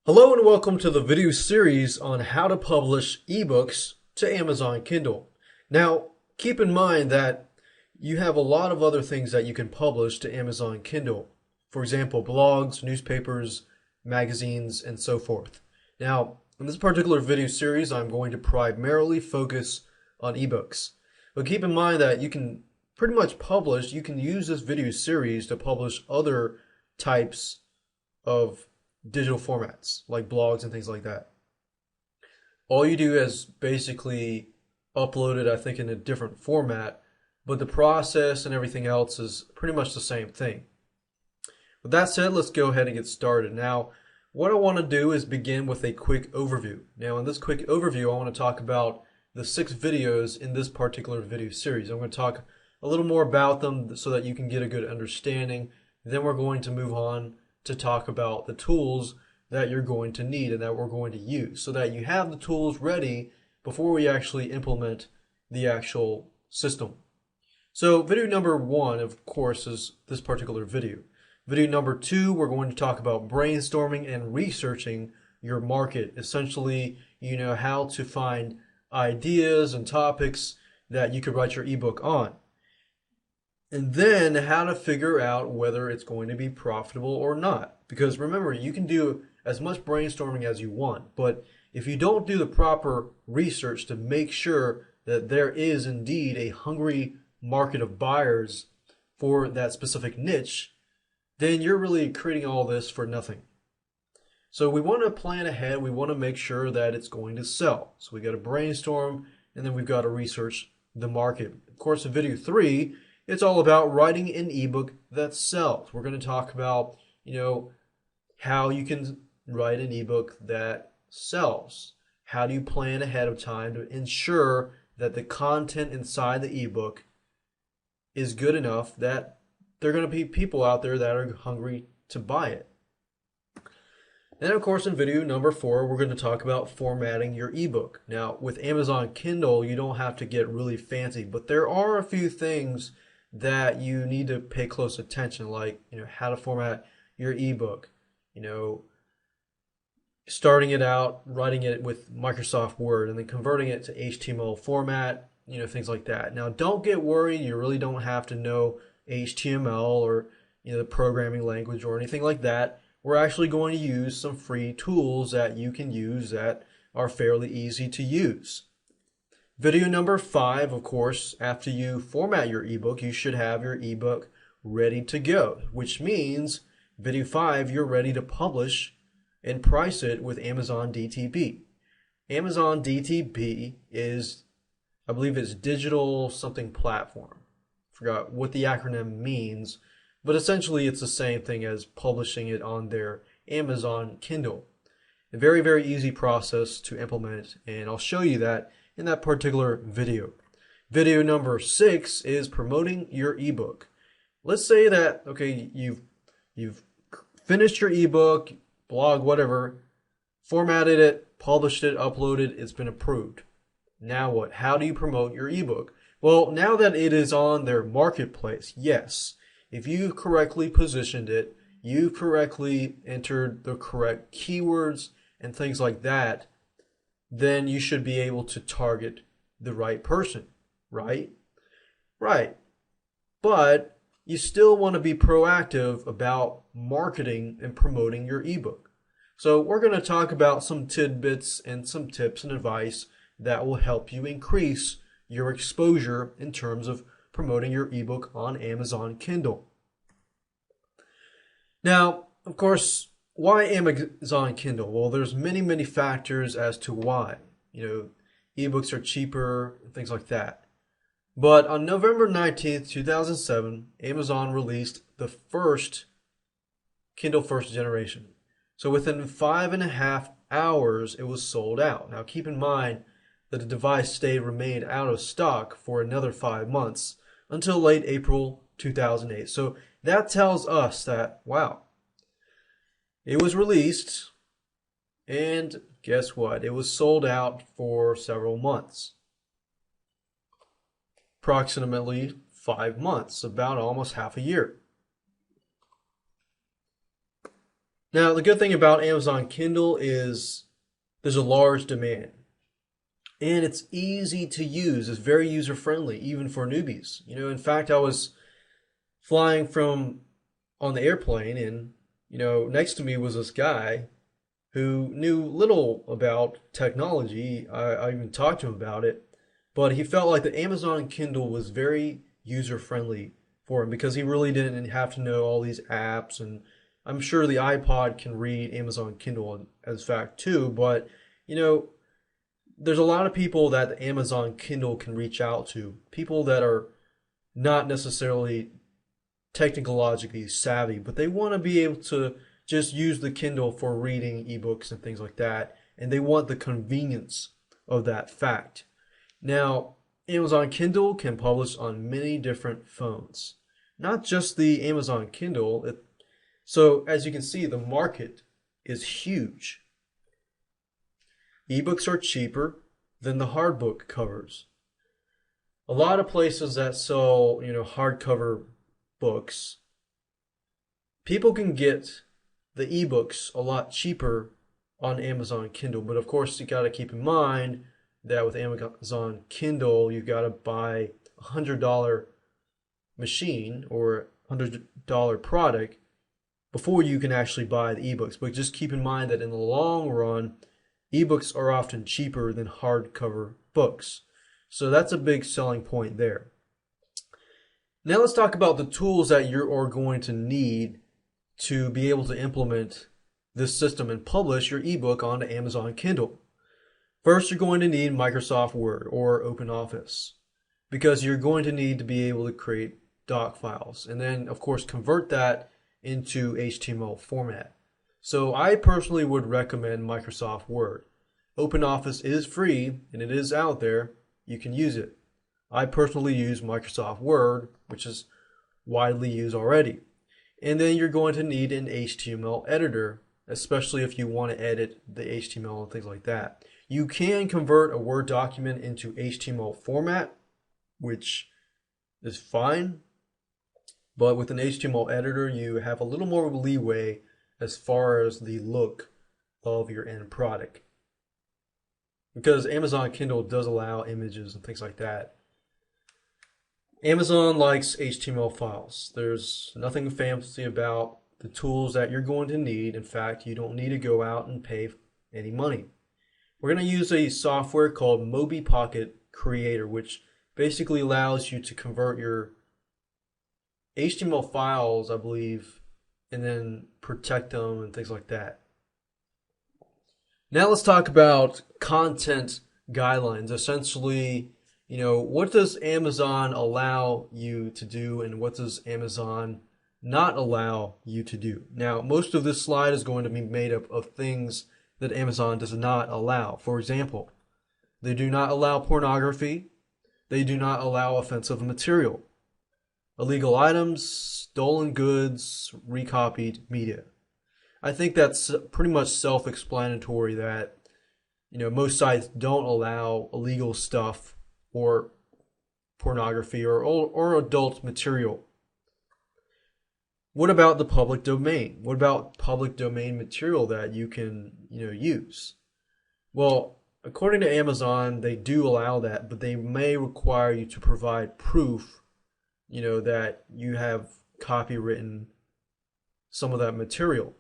Hello and welcome to the video series on how to publish ebooks to Amazon Kindle. Now, keep in mind that you have a lot of other things that you can publish to Amazon Kindle. For example, blogs, newspapers, magazines, and so forth. Now, in this particular video series, I'm going to primarily focus on ebooks. But keep in mind that you can pretty much publish, you can use this video series to publish other types of digital formats like blogs and things like that. All you do is basically upload it, I think, in a different format, but the process and everything else is pretty much the same thing. With that said, let's go ahead and get started. Now, what I want to do is begin with a quick overview. Now, in this quick overview, I want to talk about the 6 videos in this particular video series. I'm going to talk a little more about them so that you can get a good understanding. Then we're going to move on to talk about the tools that you're going to need and that we're going to use so that you have the tools ready before we actually implement the actual system. So video number 1, of course, is this particular video. Video number 2, we're going to talk about brainstorming and researching your market. Essentially, how to find ideas and topics that you could write your ebook on. And then how to figure out whether it's going to be profitable or not. Because remember, you can do as much brainstorming as you want, but if you don't do the proper research to make sure that there is indeed a hungry market of buyers for that specific niche, then you're really creating all this for nothing. So we want to plan ahead. We want to make sure that it's going to sell. So we got to brainstorm, and then we've got to research the market. Of course, in video 3, it's all about writing an ebook that sells. We're going to talk about, how you can write an ebook that sells. How do you plan ahead of time to ensure that the content inside the ebook is good enough that there are going to be people out there that are hungry to buy it. Then, of course, in video number 4, we're going to talk about formatting your ebook. Now, with Amazon Kindle, you don't have to get really fancy, but there are a few things that you need to pay close attention, like how to format your ebook, starting it out, writing it with Microsoft Word, and then converting it to HTML format, things like that. Now, don't get worried. You really don't have to know HTML or the programming language or anything like that. We're actually going to use some free tools that you can use that are fairly easy to use. Video number 5, of course, after you format your ebook, you should have your ebook ready to go, which means video 5, you're ready to publish and price it with Amazon DTP. Amazon DTP is, I believe it's digital something platform. Forgot what the acronym means, but essentially it's the same thing as publishing it on their Amazon Kindle. A very, very easy process to implement, and I'll show you that in that particular video. Video number 6 is promoting your ebook. Let's say that, okay, you've finished your ebook, blog, whatever, formatted it, published it, uploaded, it's been approved. Now what? How do you promote your ebook? Well, now that it is on their marketplace, yes, if you correctly positioned it, you correctly entered the correct keywords and things like that, then you should be able to target the right person, right? Right. But you still want to be proactive about marketing and promoting your ebook. So we're going to talk about some tidbits and some tips and advice that will help you increase your exposure in terms of promoting your ebook on Amazon Kindle. Now, of course, why Amazon Kindle? Well, there's many factors as to why. Ebooks are cheaper, things like that. But on November 19th, 2007, Amazon released the first Kindle first generation. So within 5.5 hours, it was sold out. Now keep in mind that the device remained out of stock for another 5 months until late April 2008. So that tells us that, wow, it was released, and guess what? It was sold out for several months. Approximately 5 months, about almost half a year. Now, the good thing about Amazon Kindle is there's a large demand and it's easy to use. It's very user friendly, even for newbies. In fact, I was flying from on the airplane and, next to me was this guy who knew little about technology. I even talked to him about it, but he felt like the Amazon Kindle was very user friendly for him because he really didn't have to know all these apps. And I'm sure the iPod can read Amazon Kindle as fact too, but you know, there's a lot of people that the Amazon Kindle can reach out to, people that are not necessarily technologically savvy, but they want to be able to just use the Kindle for reading ebooks and things like that, and they want the convenience of that fact. Now, Amazon Kindle can publish on many different phones, not just the Amazon Kindle. So, as you can see, the market is huge. Ebooks are cheaper than the hardbook covers. A lot of places that sell, hardcover books, people can get the ebooks a lot cheaper on Amazon Kindle. But of course, you got to keep in mind that with Amazon Kindle, you got to buy $100 machine or $100 product before you can actually buy the ebooks. But just keep in mind that in the long run, ebooks are often cheaper than hardcover books. So that's a big selling point there. Now let's talk about the tools that you are going to need to be able to implement this system and publish your ebook onto Amazon Kindle. First, you're going to need Microsoft Word or OpenOffice because you're going to need to be able to create doc files and then, of course, convert that into HTML format. So I personally would recommend Microsoft Word. OpenOffice is free and it is out there. You can use it. I personally use Microsoft Word, which is widely used already. And then you're going to need an HTML editor, especially if you want to edit the HTML and things like that. You can convert a Word document into HTML format, which is fine. But with an HTML editor, you have a little more leeway as far as the look of your end product. Because Amazon Kindle does allow images and things like that. Amazon likes HTML files. There's nothing fancy about the tools that you're going to need. In fact, you don't need to go out and pay any money. We're going to use a software called Mobi Pocket Creator, which basically allows you to convert your HTML files, I believe, and then protect them and things like that. Now let's talk about content guidelines. Essentially, what does Amazon allow you to do and what does Amazon not allow you to do? Now, most of this slide is going to be made up of things that Amazon does not allow. For example, they do not allow pornography. They do not allow offensive material, illegal items, stolen goods, recopied media. I think that's pretty much self-explanatory that, most sites don't allow illegal stuff or pornography or adult material. What about the public domain? What about public domain material that you can, use? Well, according to Amazon, they do allow that, but they may require you to provide proof, that you have copywritten some of that material.